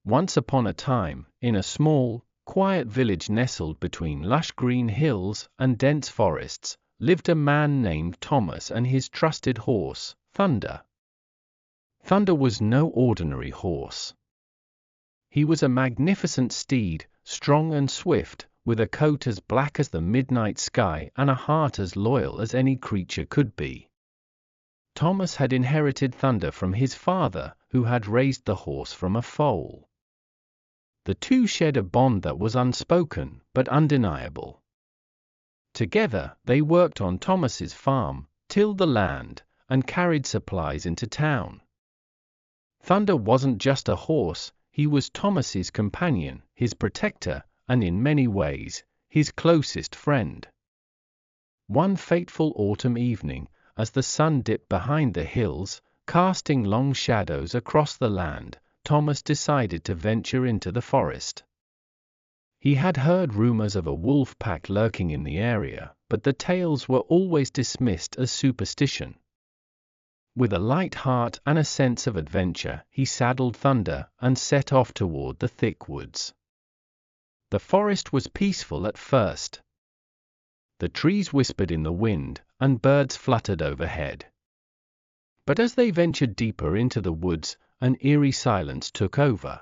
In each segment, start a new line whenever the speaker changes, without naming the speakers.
Once upon a time, in a small, quiet village nestled between lush green hills and dense forests, lived a man named Thomas and his trusted horse, Thunder. Thunder was no ordinary horse. He was a magnificent steed, strong and swift, with a coat as black as the midnight sky and a heart as loyal as any creature could be. Thomas had inherited Thunder from his father, who had raised the horse from a foal. The two shared a bond that was unspoken but undeniable. Together, they worked on Thomas's farm, tilled the land, and carried supplies into town. Thunder wasn't just a horse, he was Thomas's companion, his protector, and in many ways, his closest friend. One fateful autumn evening, as the sun dipped behind the hills, casting long shadows across the land, Thomas decided to venture into the forest. He had heard rumors of a wolf pack lurking in the area, but the tales were always dismissed as superstition. With a light heart and a sense of adventure, he saddled Thunder and set off toward the thick woods. The forest was peaceful at first. The trees whispered in the wind, and birds fluttered overhead. But as they ventured deeper into the woods, an eerie silence took over.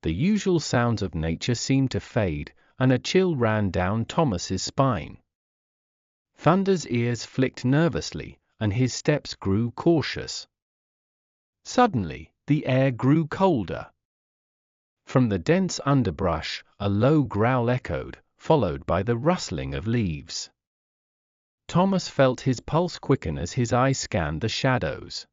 The usual sounds of nature seemed to fade, and a chill ran down Thomas's spine. Thunder's ears flicked nervously, and his steps grew cautious. Suddenly, the air grew colder. From the dense underbrush, a low growl echoed, followed by the rustling of leaves. Thomas felt his pulse quicken as his eyes scanned the shadows.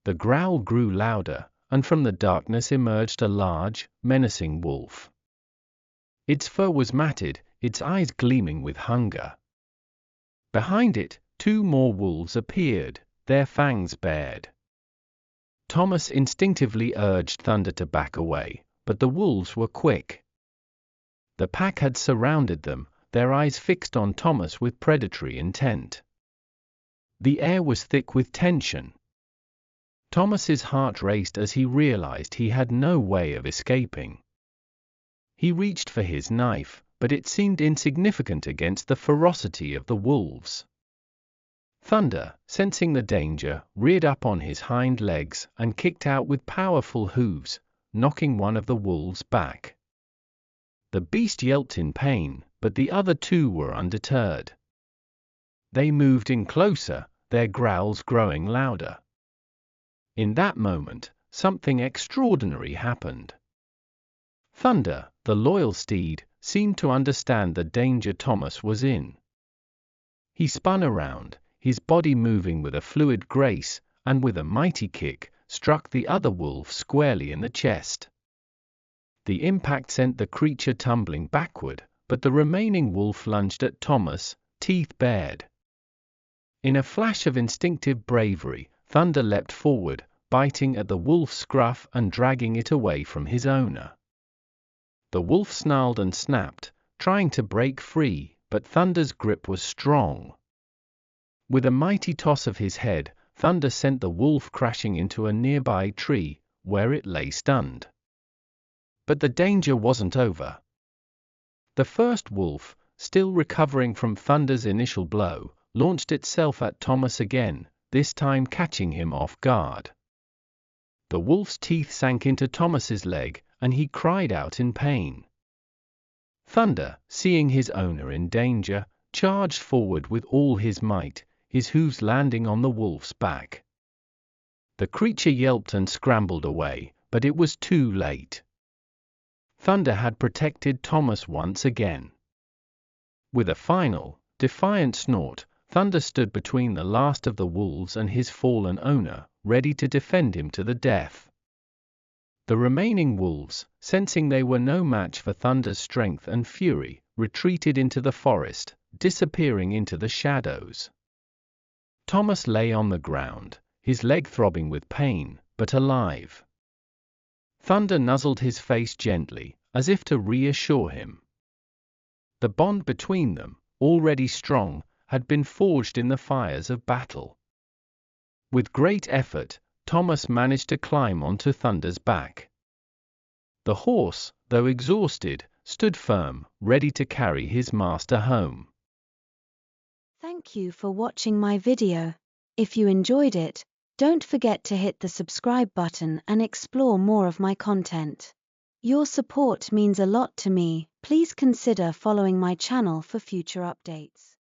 The growl grew louder, and from the darkness emerged a large, menacing wolf. Its fur was matted, its eyes gleaming with hunger. Behind it, two more wolves appeared, their fangs bared. Thomas instinctively urged Thunder to back away, but the wolves were quick. The pack had surrounded them, their eyes fixed on Thomas with predatory intent. The air was thick with tension. Thomas's heart raced as he realized he had no way of escaping. He reached for his knife, but it seemed insignificant against the ferocity of the wolves. Thunder, sensing the danger, reared up on his hind legs and kicked out with powerful hooves, knocking one of the wolves back. The beast yelped in pain, but the other two were undeterred. They moved in closer, their growls growing louder. In that moment, something extraordinary happened. Thunder, the loyal steed, seemed to understand the danger Thomas was in. He spun around, his body moving with a fluid grace, and with a mighty kick, struck the other wolf squarely in the chest. The impact sent the creature tumbling backward, but the remaining wolf lunged at Thomas, teeth bared. In a flash of instinctive bravery, Thunder leapt forward, biting at the wolf's scruff and dragging it away from his owner. The wolf snarled and snapped, trying to break free, but Thunder's grip was strong. With a mighty toss of his head, Thunder sent the wolf crashing into a nearby tree, where it lay stunned. But the danger wasn't over. The first wolf, still recovering from Thunder's initial blow, launched itself at Thomas again, this time catching him off guard. The wolf's teeth sank into Thomas's leg, and he cried out in pain. Thunder, seeing his owner in danger, charged forward with all his might, his hooves landing on the wolf's back. The creature yelped and scrambled away, but it was too late. Thunder had protected Thomas once again. With a final, defiant snort, Thunder stood between the last of the wolves and his fallen owner, ready to defend him to the death. The remaining wolves, sensing they were no match for Thunder's strength and fury, retreated into the forest, disappearing into the shadows. Thomas lay on the ground, his leg throbbing with pain, but alive. Thunder nuzzled his face gently, as if to reassure him. The bond between them, already strong, had been forged in the fires of battle. With great effort, Thomas managed to climb onto Thunder's back. The horse, though exhausted, stood firm, ready to carry his master home.
Thank you for watching my video. If you enjoyed it, don't forget to hit the subscribe button and explore more of my content. Your support means a lot to me. Please consider following my channel for future updates.